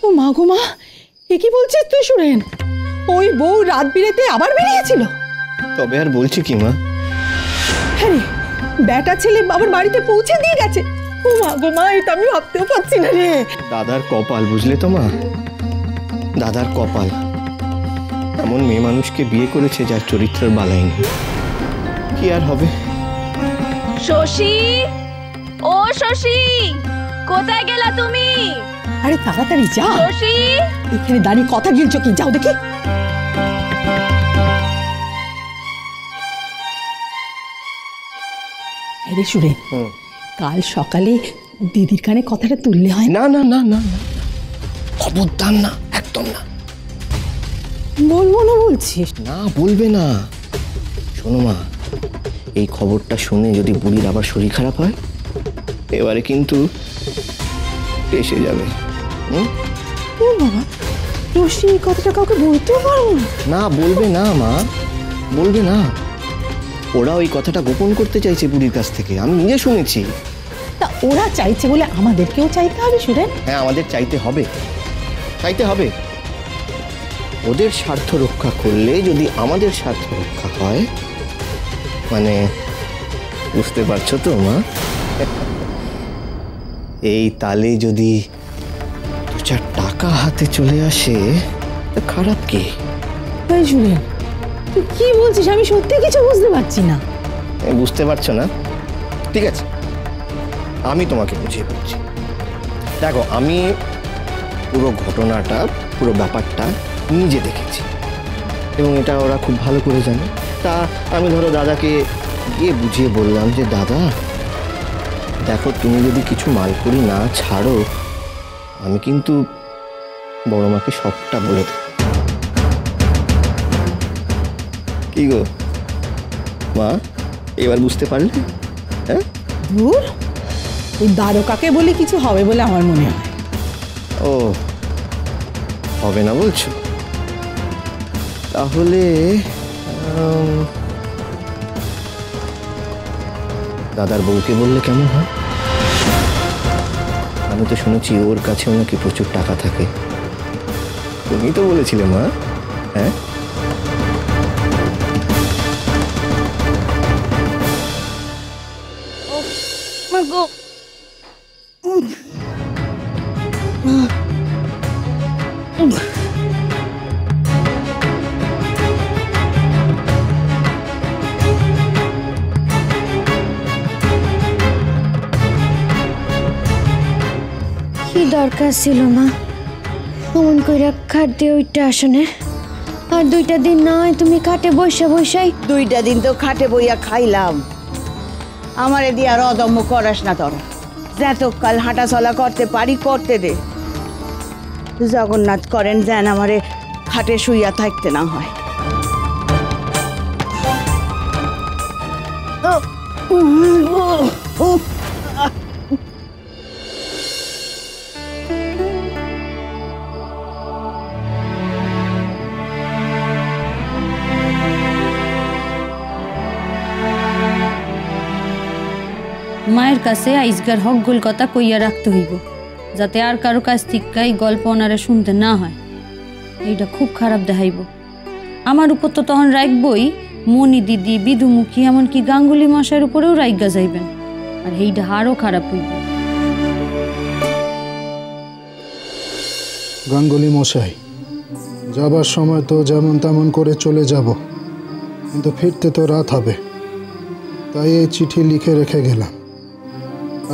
ও মা গো মা, এ কি বলছিস তুই সুরেন? ওই বউ রাত বিরেতে আবার বেরিয়েছিল? তবে আর বলছি কি মা? হ্যাঁ, বেটা ছেলে বাবার বাড়িতে পৌঁছে দিয়ে গেছে। ও মা গো মা, এটা আমি ভাবতেও পারছি না রে। দাদার কপাল, বুঝলে তো মা, দাদার কপাল। এমন মেয়ে মানুষকে বিয়ে করেছে যার চরিত্রের বালাই নেই। কি আর হবে? শশী, ও শশী, কোথায় গেলা তুমি? আরে তাড়াতাড়ি যা। শশী, এখানে দাঁড়িয়ে কথা গিলছো কি? যাও দেখি। আরে সুরেন, কাল সকালে দিদির কানে কথাটা তুললে হয় না? না না না না, খবরদার না, একদম না। বলবো না বলছিস? না, বলবে না। শোনো মা, এই খবরটা শুনে যদি বুড়ির আবার শরীর খারাপ হয়, এবারে কিন্তু এসে যাবে। ও বাবা, রশি এই কথাটা কাউকে বলতেও পারবো না? না, বলবে না মা, বলবে না। ওরা ওই কথাটা গোপন করতে চাইছে বুড়ির কাছ থেকে, আমি নিজে শুনেছি। তা ওরা চাইছে বলে আমাদেরকেও চাইতে হবে সুরেন? হ্যাঁ, আমাদের চাইতে হবে, চাইতে হবে। ওদের স্বার্থ রক্ষা করলে যদি আমাদের স্বার্থ রক্ষা হয়, মানে বুঝতে পারছো তো মা? এই তালে যদি 2-4 টাকা হাতে চলে আসে, তা খারাপ কি? ভাই সুরেন, তুই কি বলছিস? আমি সত্যি কিছু বুঝতে পারছি না। বুঝতে পারছো না? ঠিক আছে, আমি তোমাকে বুঝিয়ে বলছি। দেখো, আমি পুরো ঘটনাটা, পুরো ব্যাপারটা নিজে দেখেছি এবং এটা ওরা খুব ভালো করে জানে। তা আমি ধরো দাদাকে গিয়ে বুঝিয়ে বললাম যে দাদা দেখো, তুমি যদি কিছু মালকুড়ি না ছাড়ো, আমি কিন্তু বড় মাকে সবটা বলে দেব। কি গো মা, এবার বুঝতে পারলে? হ্যাঁ, ধুর, ওই দ্বারকাকে বলে কিছু হবে বলে আমার মনে হয়। ও, হবে না বলছো? তাহলে দাদার বউকে বললে কেমন হয়? আমি তো শুনেছি ওর কাছেও নাকি প্রচুর টাকা থাকে। তুমি তো বলেছিলে মা। হ্যাঁ, কি দরকার ছিল মা অমন কইরা খাট দিয়ে ওইটা আসনে? আর 2টা দিন না হয় তুমি খাটে বইসা বইসাই। 2টা দিন তো খাটে বইয়া খাইলাম, আমারে দিয়ে আর অদম্য করাস না। তোর যতকাল হাঁটা চলা করতে পারি করতে দে। জগন্নাথ করেন যেন আমারে খাটে শুইয়া থাকতে না হয়। মায়ের কাছে আইজগার হকগুল কথা কইয়া রাখতে হইব, যাতে আর কারো কাছ থেকে এই গল্প ওনারে শুনতে না হয়। এইটা খুব খারাপ দেখাইব। আমার উপর তো তখন রাখবই, মনি দিদি, বিধুমুখী, এমনকি গাঙ্গুলি মশাইয়ের উপরেও রাইগা যাইবেন, আর এইটা আরও খারাপ হইব। গাঙ্গুলি মশাই, যাবার সময় তো যেমন তেমন করে চলে যাব, কিন্তু ফিরতে তো রাত হবে, তাই এই চিঠি লিখে রেখে গেলাম।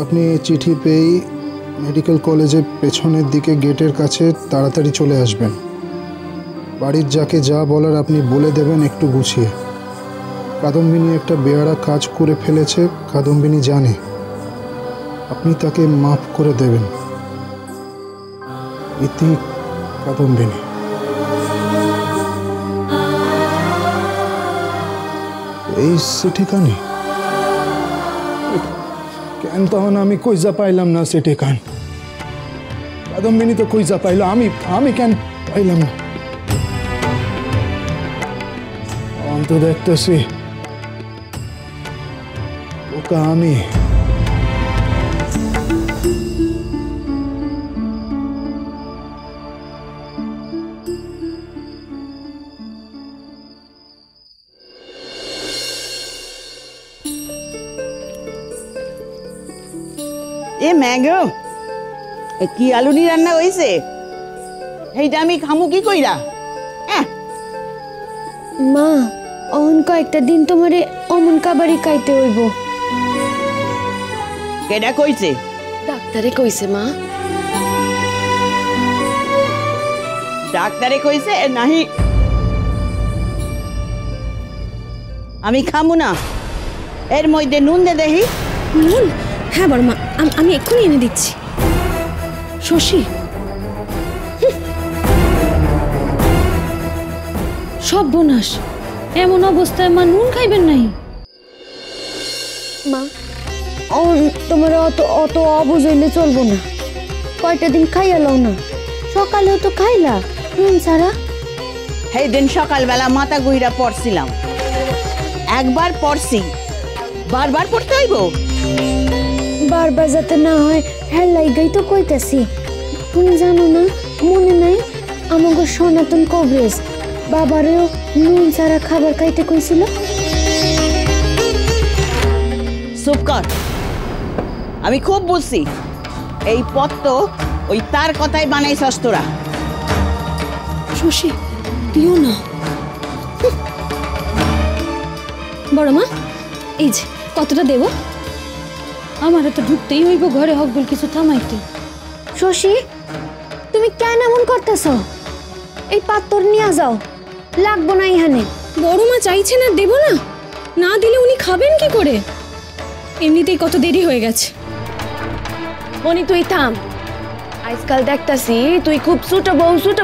আপনি এই চিঠি পেয়েই মেডিকেল কলেজের পেছনের দিকে গেটের কাছে তাড়াতাড়ি চলে আসবেন। বাড়ির যাকে যা বলার আপনি বলে দেবেন একটু গুছিয়ে। কাদম্বিনী একটা বেয়ারা কাজ করে ফেলেছে, কাদম্বিনী জানে, আপনি তাকে মাফ করে দেবেন। ইতি কাদম্বিনী। এই চিঠিখানি কেন তখন আমি কইজা পাইলাম না? চিঠিখান কাদম্বিনী তো কইজা পাইল, আমি কেন পাইলাম না? অন্ত দেখতেছি ওকা আমি। হ্যাঁ গো, এ কি আলুনি রান্না হইছে? এইটা আমি খামু কি কইরা? মা অহন কয়েকটা দিন তোমারে অমন কাবারি খাইতে হইব। কেডা কইছে? ডাক্তারে কইছে মা। ডাক্তারে কইছে নাহি? আমি খামু না। এর মধ্যে নুন দে দেখি। নুন? হ্যাঁ বড়মা, আমি এক্ষুনি এনে দিচ্ছি। শশী, সব বোনাস, এমন অবস্থায় মা নুন খাইবেন নাই? মা অহন তোমার অত অত অবুঝ হইলে চলবো না। কয়টা দিন খাইয়া লও না, সকালেও তো খাইলা নুন ছাড়া। সেই দিন সকালবেলা মাথা গুইরা পড়ছিলাম, একবার পড়ছি, বারবার পড়তে হইব? বারবার যাতে না হয় হ্যাঁ লাইগাই তো কইতাছি। তুমি জানো না, মনে নাই আমাকে সনাতন কবরেজ বাবারেও নুন ছাড়া খাবার খাইতে কইছিল? চুপ কর, আমি খুব বুঝছি। এই পথ তো ওই তার কথাই বানাইছস তোরা। শশী দিও না। বড়মা, এই যে কতটা দেব? আমারে তো ঢুকতেই হইব ঘরে, হকগুল কিছু থামাইতে। শশী, তুমি কেন এমন করতেছ? এই পাত্তর নিয়ে যাও, লাগবো না ইহানে। বড়মা চাইছেন আর দেব না? না দিলে উনি খাবেন কি করে? এমনিতেই কত দেরি হয়ে গেছে। মনি তুই থাম, আজকাল দেখতাছি তুই খুব ছোট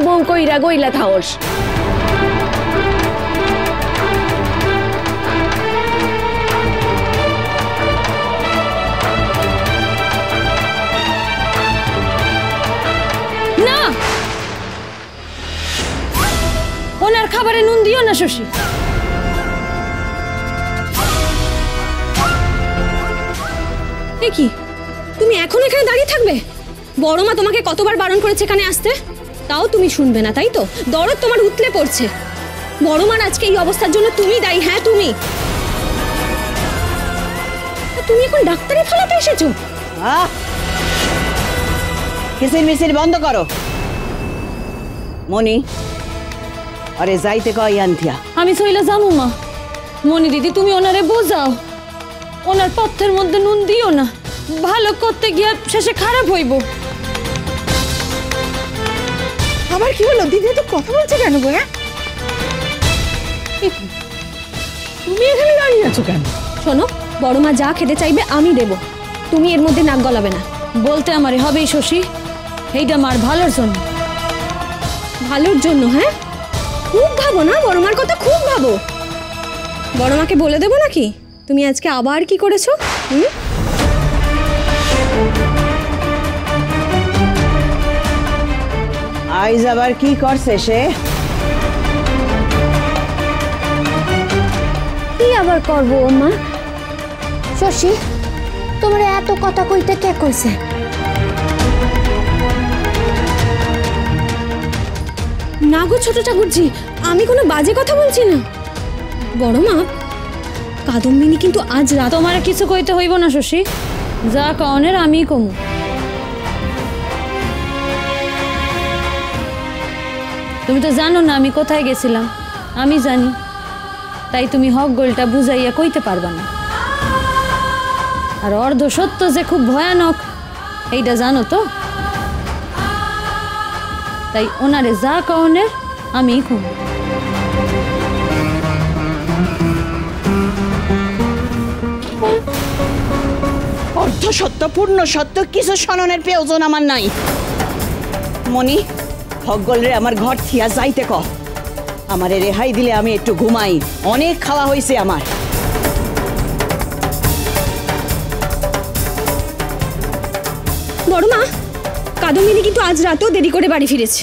বউ কইরা গইলা থাওস। না, ওনার খাবারে নুন দিও না শশী। এ কি, তুমি এখন এখানে দাঁড়িয়ে থাকবে? বড়মা তোমাকে কতবার বারণ করেছে এখানে আসতে, তাও তুমি শুনবে না, তাই তো? দরদ তোমার উতলে পড়ছে। বড়মার আজকে এই অবস্থার জন্য তুমি দায়ী। হ্যাঁ তুমি। তুমি এখন ডাক্তারি ফলাতে এসেছো? কিসির মিসির বন্ধ করো। মনি, আরে যাইতে কই আনথিয়া। আমি চইলা যাবো মা। মনি দিদি, তুমি ওনারে বোঝাও, ওনার পথের মধ্যে নুন দিও না। ভালো করতে গিয়া শেষে খারাপ হইব। আবার কি হলো? দিদি তো কথা বলছে কেন গো? তুমি এখানে দাঁড়িয়ে আছো কেন? শোনো, বড়মা যা খেতে চাইবে আমি দেব, তুমি এর মধ্যে নাক গলাবে না। বলতে আমারে হবেই শশী, এইটা মার ভালোর জন্য। ভালোর জন্য? হ্যাঁ, খুব ভাবো না বড়মার কথা, খুব ভাবো। বড়মাকে বলে দেবো নাকি তুমি আজকে আবার কি করেছো? আইজ আবার কি করছে সে? কি আবার করবো মা? শশী, তোমার এত কথা কইতে কে কইছে? না গো ছোট ঠাকুরজি, আমি কোনো বাজে কথা বলছি না। বড়মা, কাদম্বিনী কিন্তু আজ রাত। তোমার কিছু কইতে হইব না শশী, যা কনের আমি কমু। তুমি তো জানো না আমি কোথায় গেছিলাম। আমি জানি, তাই তুমি হক গোলটা বুঝাইয়া কইতে পারবা না। আর অর্ধ সত্য যে খুব ভয়ানক এইটা জানো তো, তাই ওনারে যা কনের আমি কমু। অর্ধ সত্য পূর্ণ সত্য কিছু শোনানোর প্রয়োজন আমার নাই। মনি, হকগল রে আমার ঘর থিয়া যাইতে ক। আমারে রেহাই দিলে আমি একটু ঘুমাই, অনেক খাওয়া হয়েছে আমার। বড়মা, কাদম্বিনী কিন্তু আজ রাতেও দেরি করে বাড়ি ফিরেছে।